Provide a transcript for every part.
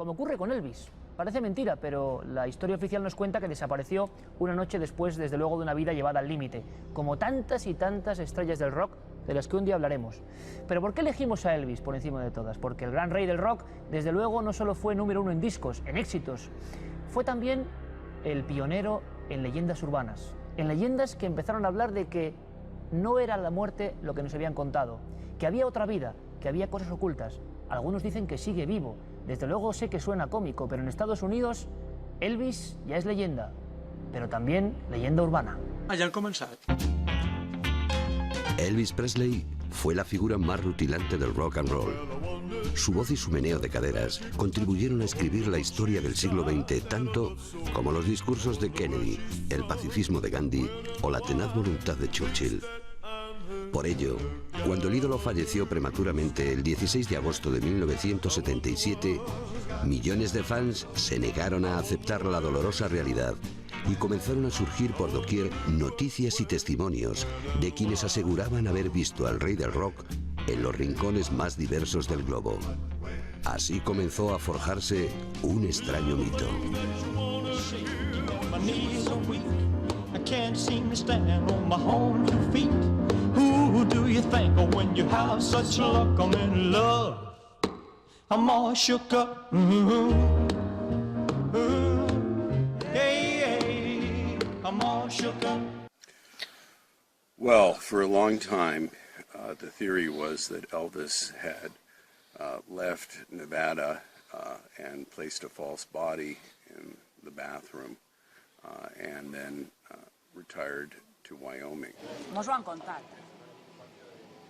como ocurre con Elvis. Parece mentira, pero la historia oficial nos cuenta que desapareció una noche después, desde luego, de una vida llevada al límite, como tantas y tantas estrellas del rock de las que un día hablaremos. Pero ¿por qué elegimos a Elvis por encima de todas? Porque el gran rey del rock, desde luego, no solo fue número uno en discos, en éxitos, fue también el pionero en leyendas urbanas, en leyendas que empezaron a hablar de que no era la muerte lo que nos habían contado, que había otra vida, que había cosas ocultas. Algunos dicen que sigue vivo. Desde luego sé que suena cómico, pero en Estados Unidos Elvis ya es leyenda, pero también leyenda urbana. Ja han començat. Elvis Presley fue la figura más rutilante del rock and roll. Su voz y su meneo de caderas contribuyeron a escribir la historia del siglo XX tanto como los discursos de Kennedy, el pacifismo de Gandhi o la tenaz voluntad de Churchill. Por ello, cuando el ídolo falleció prematuramente el 16 de agosto de 1977, millones de fans se negaron a aceptar la dolorosa realidad y comenzaron a surgir por doquier noticias y testimonios de quienes aseguraban haber visto al rey del rock en los rincones más diversos del globo. Así comenzó a forjarse un extraño mito. Who do you think of when you have such luck? I'm in love. I'm all shook up. Hey, I'm all shook up. Well, for a long time, the theory was that Elvis had left Nevada and placed a false body in the bathroom and then retired to Wyoming. Mos ho han contat,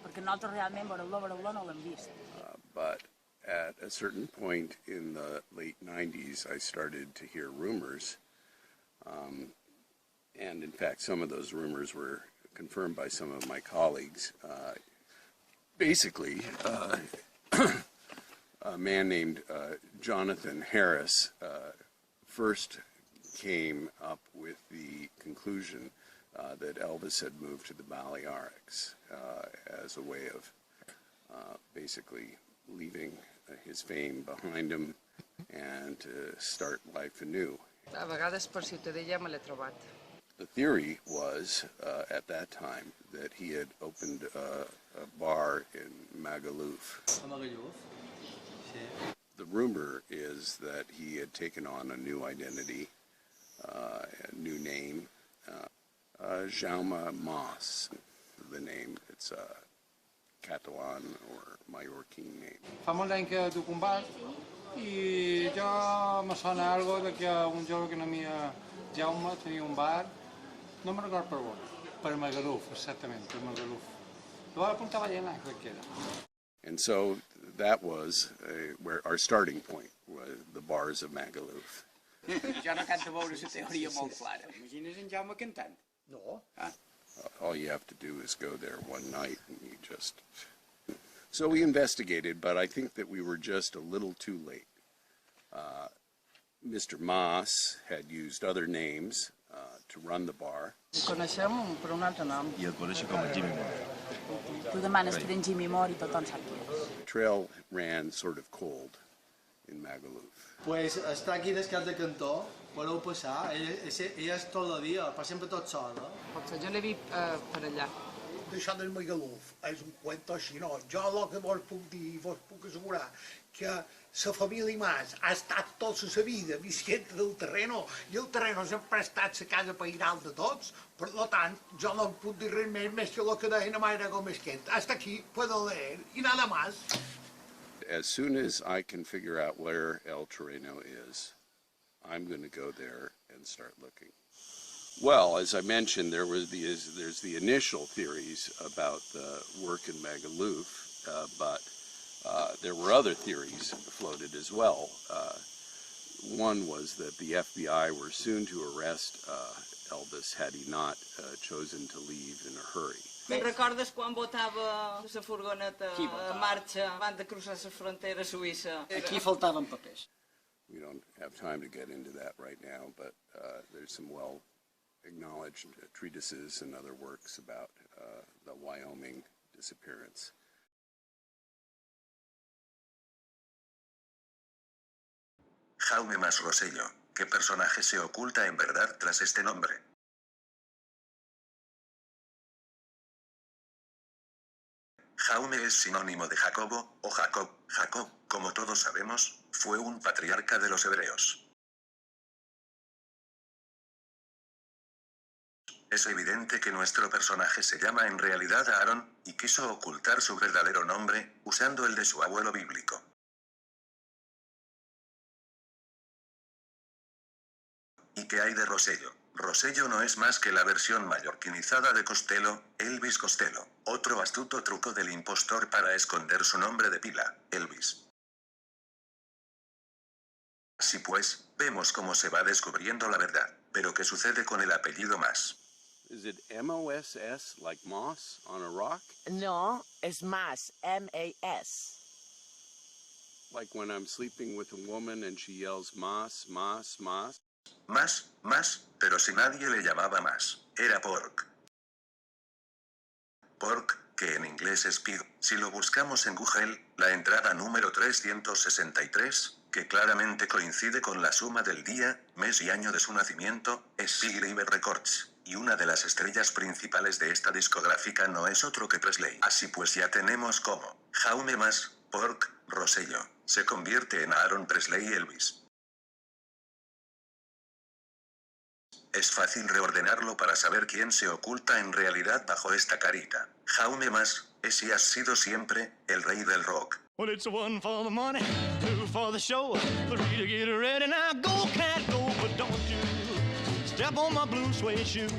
perquè nosaltres realment veure-lo no l'hem vist. But at a certain point in the late 90s, I started to hear rumors, and in fact some of those rumors were confirmed by some of my colleagues. Basically, a man named Jonathan Harris first came up with the conclusion that Elvis had moved to the Balearics as a way of basically leaving his fame behind him and to start life anew. A vegades per Ciutadella me l'he trobat. The theory was at that time that he had opened a bar in Magaluf. The rumor is that he had taken on a new identity, a new name. Jaume Mas, the name. It's a Catalan or Mallorquin name. Fa molt d'any que toco un bar i jo me sona algo de que un jove que no havia Jaume tenia un bar, no me'n recordo per on, per Magaluf, exactament, per Magaluf. Lo va apuntar a Ballena, crec que era. And so that was where our starting point was, the bars of Magaluf. Jo no canto veure la teoria molt clara. Imagines en Jaume cantant? No. All you have to do is go there one night and you just... So we investigated, but I think that we were just a little too late. Mr. Mas had used other names to run the bar. El coneixem per un altre nom. I el coneixo com a Jimmy Moore. Tu demanes per en Jimmy Moore i tothom sap qui és. The trail ran sort of cold in Magaluf. Pues està aquí des cap de cantó, voleu passar, ell és tot el dia, passa sempre tot sol, no? Potser jo l'he vist per allà. D'això del Magaluf és un cuento així, no? Jo el que vos puc dir i vos puc assegurar que la família Mas ha estat tota la vida visquent del terreno i el terreno sempre ha estat la casa pairal de tots, per tant, jo no puc dir res més que el que deia la mare Gómez Quent. Hasta aquí puedo leer y nada más. As soon as I can figure out where El Terreno is, I'm going to go there and start looking. Well, as I mentioned, there's the initial theories about the work in Magaluf, but there were other theories floated as well. One was that the FBI were soon to arrest Elvis had he not chosen to leave in a hurry. Me'n recordes quan botava la furgoneta en marxa abans de cruzar la frontera suïssa? Aquí faltaven papers. We don't have time to get into that right now, but there's some well-acknowledged treatises and other works about the Wyoming disappearance. Jaume más Rosello. ¿Qué personaje se oculta en verdad tras este nombre? Jaume es sinónimo de Jacobo, o Jacob. Jacob, como todos sabemos, fue un patriarca de los hebreos. Es evidente que nuestro personaje se llama en realidad Aarón, y quiso ocultar su verdadero nombre, usando el de su abuelo bíblico. ¿Y qué hay de Rosello? Rosello no es más que la versión mallorquinizada de Costello, Elvis Costello, otro astuto truco del impostor para esconder su nombre de pila, Elvis. Así pues, vemos cómo se va descubriendo la verdad, pero ¿qué sucede con el apellido Mas? Is it M-O-S-S, like moss on a rock? No, es más, M-A-S. Like when I'm sleeping with a woman and she yells mas, mas, mas? Más, pero si nadie le llamaba Mas, era Pork. Pork, que en inglés es pig. Si lo buscamos en Google, la entrada número 363, que claramente coincide con la suma del día, mes y año de su nacimiento, es Pig River Records, y una de las estrellas principales de esta discográfica no es otro que Presley. Así pues ya tenemos como Jaume Mas, Pork, Rosello, se convierte en Aaron Presley Elvis. Es fácil reordenarlo para saber quién se oculta en realidad bajo esta carita. Jaume Mas, es y ha sido siempre, el rey del rock. Well, it's one for the money, two for the show, three to get ready. Now go, cat, go, but don't you step on my blue suede shoe.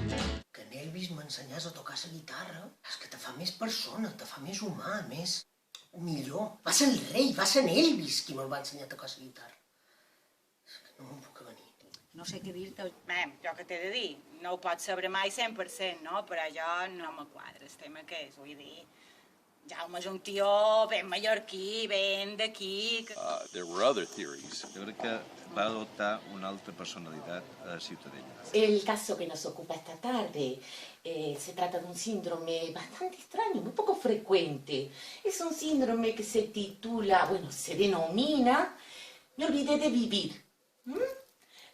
Que en Elvis m'ensenyés a tocar la guitarra és que te fa més persona, te fa més humà, més millor. Va ser el rei, va ser en Elvis qui me'l va ensenyar a tocar la guitarra. És que no me'n puc avenir. No sé què dir-te. Jo què t'he de dir? No ho pots saber mai 100%, no? Però jo no me quadra el tema que és, vull dir... Jaume és un tio ben mallorquí, ben d'aquí... There were other theories. Jo crec que va adoptar una altra personalitat ciutadana. El caso que nos ocupa esta tarde se trata de un síndrome bastante extraño, muy poco frecuente. Es un síndrome que se titula, bueno, se denomina, me olvidé de vivir.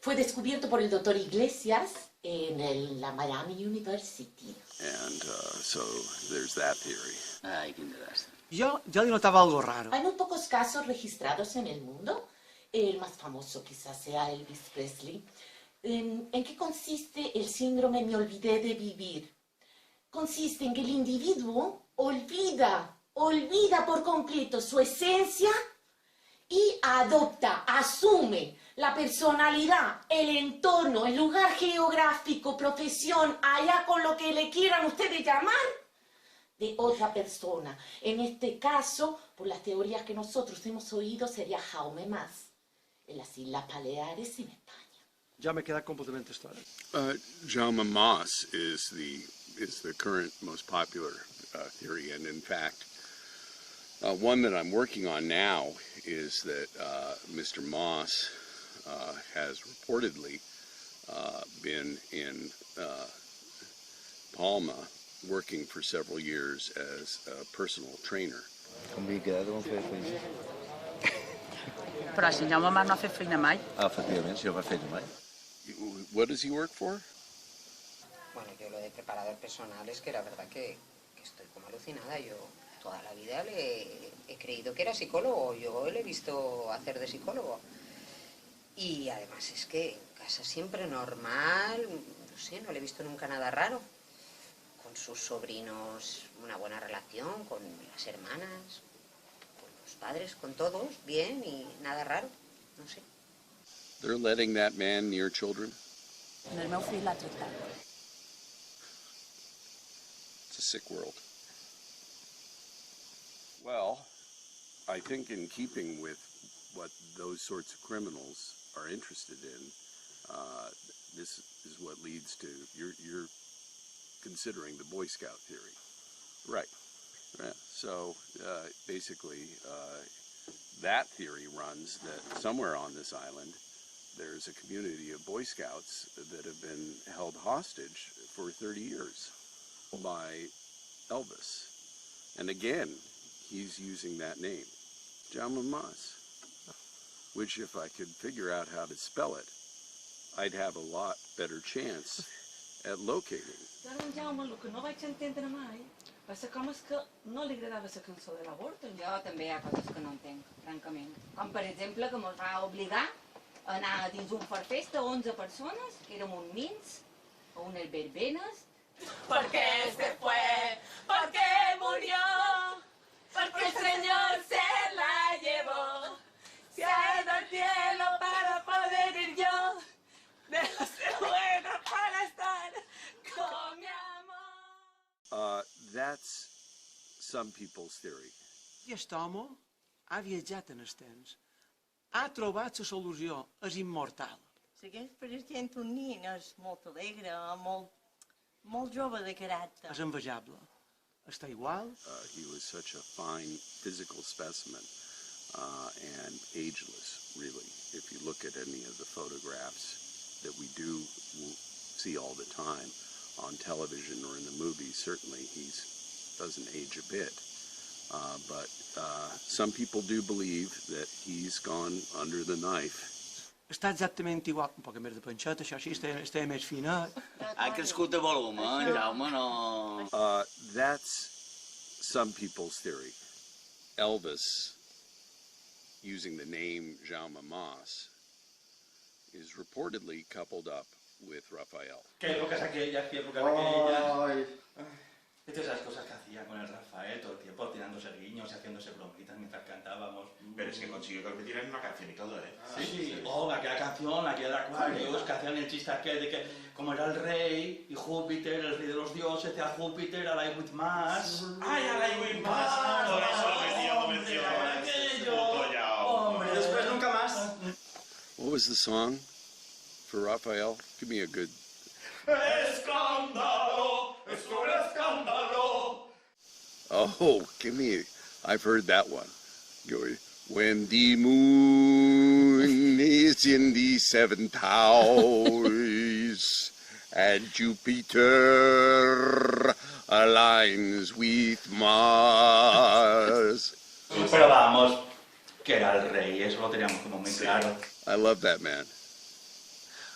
Fue descubierto por el doctor Iglesias en la Miami University. And so there's that theory. Ay, qué desastre. Yo le notaba algo raro. Hay muy pocos casos registrados en el mundo. El más famoso quizás sea Elvis Presley. ¿En qué consiste el síndrome me olvidé de vivir? Consiste en que el individuo olvida por completo su esencia y adopta, asume la personalidad, el entorno, el lugar geográfico, profesión, allá con lo que le quieran ustedes llamar, de otra persona. En este caso, por las teorías que nosotros hemos oído, sería Jaume Mas, en las Islas Baleares, en España. Ya me queda completamente esto. Jaume Mas is the current most popular theory, and in fact, one that I'm working on now is that Mr. Moss has reportedly been in Palma working for several years as a personal trainer. Però si Jaume Mas no ha fet feina mai. Efectivament, si no va fer mai. What does he work for? Bueno, yo lo de preparador personal es que la verdad que estoy como alucinada. Yo toda la vida le he creído que era psicólogo. Yo le he visto hacer de psicólogo. Y además es que en casa siempre normal, no sé, no le he visto nunca nada raro. Con sus sobrinos una buena relación, con las hermanas, con los padres, con todos, bien y nada raro, no sé. They're letting that man near children? El meu fill l'ha tractat. It's a sick world. Well, I think in keeping with what those sorts of criminals are interested in, this is what leads to you're considering the Boy Scout theory, right? Yeah. So basically, that theory runs that somewhere on this island there's a community of Boy Scouts that have been held hostage for 30 years by Elvis, and again, he's using that name, Jaume Mas. which if I could figure out how to spell it, I'd have a lot better chance at locating. Però en Jaume, el que no vaig entendre mai va ser com és que no li agradava la cançó de l'avorto. Jo també hi ha coses que no entenc, francament. Com per exemple que ens va obligar a anar dins un farfesta 11 persones, que érem un mins, o unes verbenes. ¿Por qué se fue? ¿Por qué murió? Porque el Señor se la llevó. Se ha ido al cielo para poder ir yo. Dejo ser buena para estar con mi amor. That's some people's theory. I aquest home ha viatjat en els temps. Ha trobat la solució, és immortal. Segueix pareixent un nen, és molt alegre, molt jove de caràcter. És envejable. Està igual. He was such a fine physical specimen and ageless, really. If you look at any of the photographs that we do see all the time on television or in the movies, certainly he doesn't age a bit. But some people do believe that he's gone under the knife. Està exactament igual, un poc més de panxeta, això sí, està més finet. Ha crescut de volum, Jaume, no... That's some people's theory. Elvis, using the name Jaume Mas, is reportedly coupled up with Rafael. ¿Qué épocas aquellas? ¿Qué épocas aquellas? De esas cosas que hacía con el Rafael todo el tiempo, tirándose guiños y haciéndose bromitas mientras cantábamos. Pero es que consiguió que metieran una canción y todo, ¿eh? Sí, oh, aquella canción, aquella de Aquarius, que hacían el chiste aquel de que como era el rey y Júpiter, el rey de los dioses, decía Júpiter, alay with Mars. ¡Ay, alay with Mars! Por eso lo metía como mencionó. Hombre, después nunca más. What was the song for Rafael? Give me a good... Escándalo, es un escándalo. Oh, give me... I've heard that one. When the moon is in the seventh house and Jupiter aligns with Mars. Pero vamos, que era el rey, eso lo teníamos como muy claro. I love that man.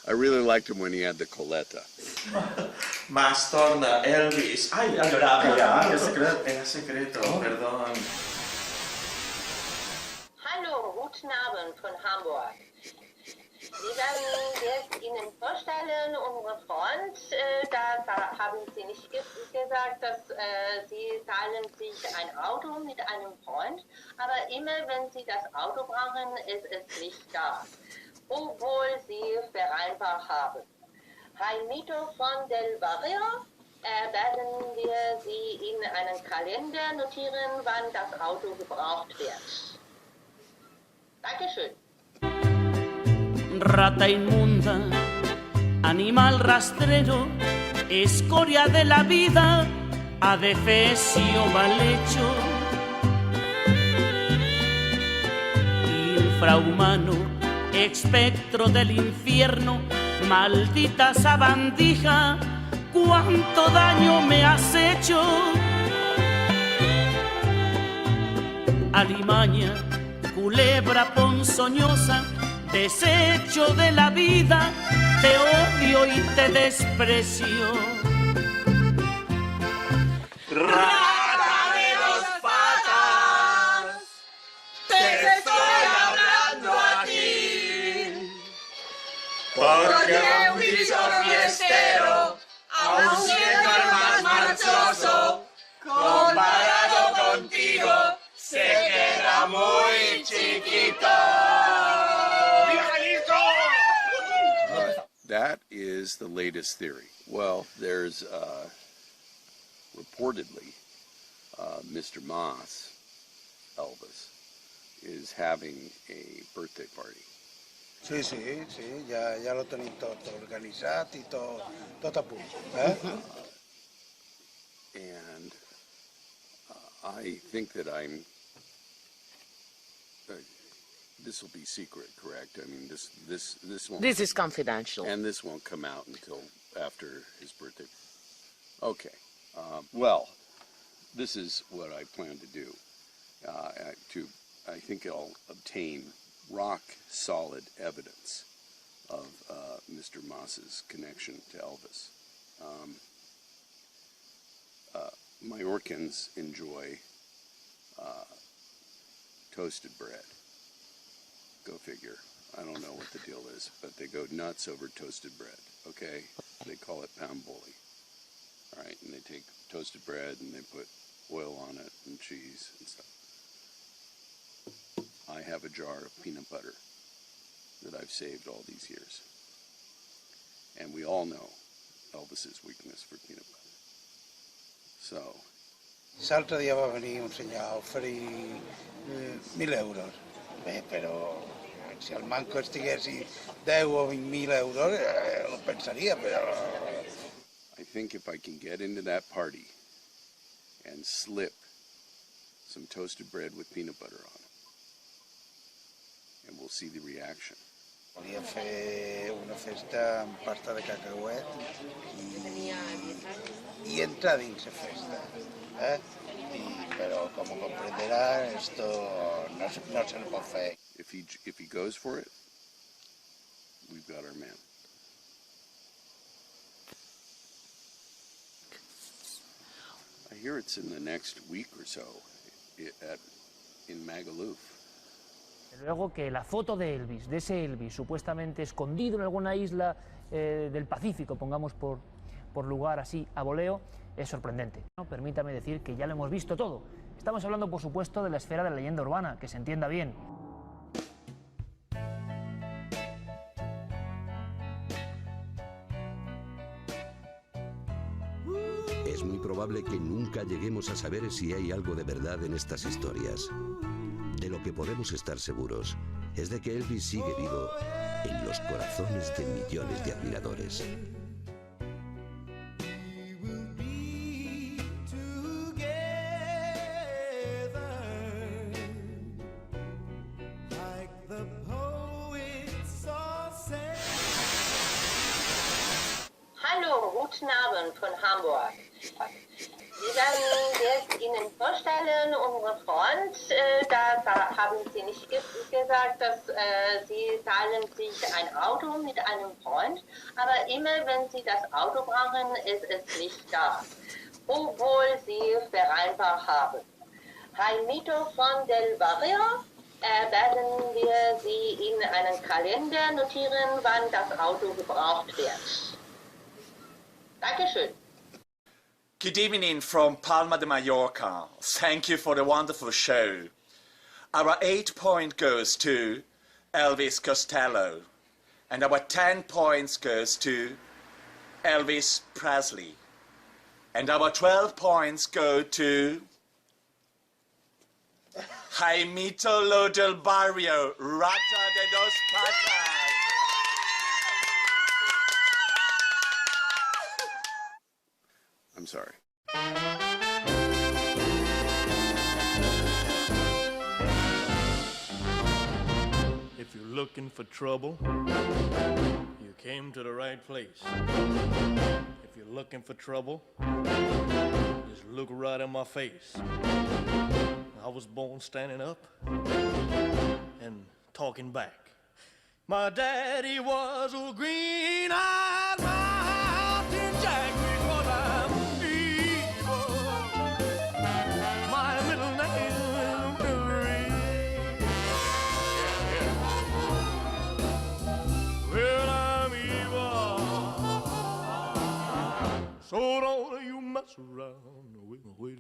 I really liked him when he had the coleta. Más torna, Elvis. Ay, ya lloraba, ya. Era secreto, perdón. Hallo, guten Abend von Hamburg. Wir werden jetzt Ihnen vorstellen, unsere Freund, da haben Sie nicht gesagt, dass Sie teilen sich ein Auto mit einem Freund, aber immer wenn Sie das Auto brauchen, ist es nicht da, obwohl Sie vereinbart haben. Jaimito von del Barrio, werden wir Sie in einen Kalender notieren, wann das Auto gebraucht wird. Dankeschön. Rata inmunda, animal rastrero, escoria de la vida, adefesio mal hecho, infrahumano, espectro del infierno, maldita sabandija, cuánto daño me has hecho. Alimaña, culebra ponzoñosa, desecho de la vida, te odio y te desprecio. Rata de dos patas, te estoy hablando a ti. Porque un bicho fiestero, aun siendo el más marchoso, comparado contigo, se queda muy chiquito. That is the latest theory. Well, there's reportedly Mr. Mas, Elvis, is having a birthday party. Sí, ya lo tenim tot organitzat i tot a punt. And I think that I'm... this will be secret, correct? I mean, this won't... This is confidential. And this won't come out until after his birthday. Okay. Well, this is what I plan to do. I think I'll obtain rock solid evidence of Mr. Moss's connection to Elvis. Mallorcans enjoy toasted bread. Go figure. I don't know what the deal is, but they go nuts over toasted bread, okay? They call it pamboli. All right, and they take toasted bread and they put oil on it and cheese and stuff. I have a jar of peanut butter that I've saved all these years. And we all know Elvis's weakness for peanut butter. So... L'altre dia va venir un senyor a oferir 1.000 euros. Bé, però si el manco estiguessi 10 o 20.000 euros, lo pensaria, però... I think if I can get into that party and slip some toasted bread with peanut butter on it, and we'll see the reaction. Volia fer una festa amb pasta de cacauet i entrar dins la festa. Però, com comprenderà, esto no se lo pot fer. If he goes for it, we've got our man. I hear it's in the next week or so in Magaluf. Luego que la foto de Elvis, de ese Elvis supuestamente escondido en alguna isla del Pacífico, pongamos por lugar así a voleo, es sorprendente. Permítame decir que ya lo hemos visto todo. Estamos hablando, por supuesto, de la esfera de la leyenda urbana, que se entienda bien. Es muy probable que nunca lleguemos a saber si hay algo de verdad en estas historias. De lo que podemos estar seguros es de que Elvis sigue vivo en los corazones de millones de admiradores. Hallo, guten Abend von Hamburg. Wir werden jetzt Ihnen vorstellen, unseren Freund. Da haben Sie nicht gesagt, dass Sie teilen sich ein Auto mit einem Freund. Aber immer wenn Sie das Auto brauchen, ist es nicht da. Obwohl Sie vereinbart haben. Jaimito von del Barrio, werden wir Sie in einen Kalender notieren, wann das Auto gebraucht wird. Dankeschön. Good evening from Palma de Mallorca. Thank you for the wonderful show. Our 8 point goes to Elvis Costello. And our 10 points goes to Elvis Presley. And our 12 points go to Jaimito Lo del Barrio, Rata de dos Patas. I'm sorry. If you're looking for trouble, you came to the right place. If you're looking for trouble, just look right in my face. I was born standing up and talking back. My daddy was a green-eyed mountain jack because I'm evil. My middle name is Billy. Well, I'm evil. So don't you mess around with me.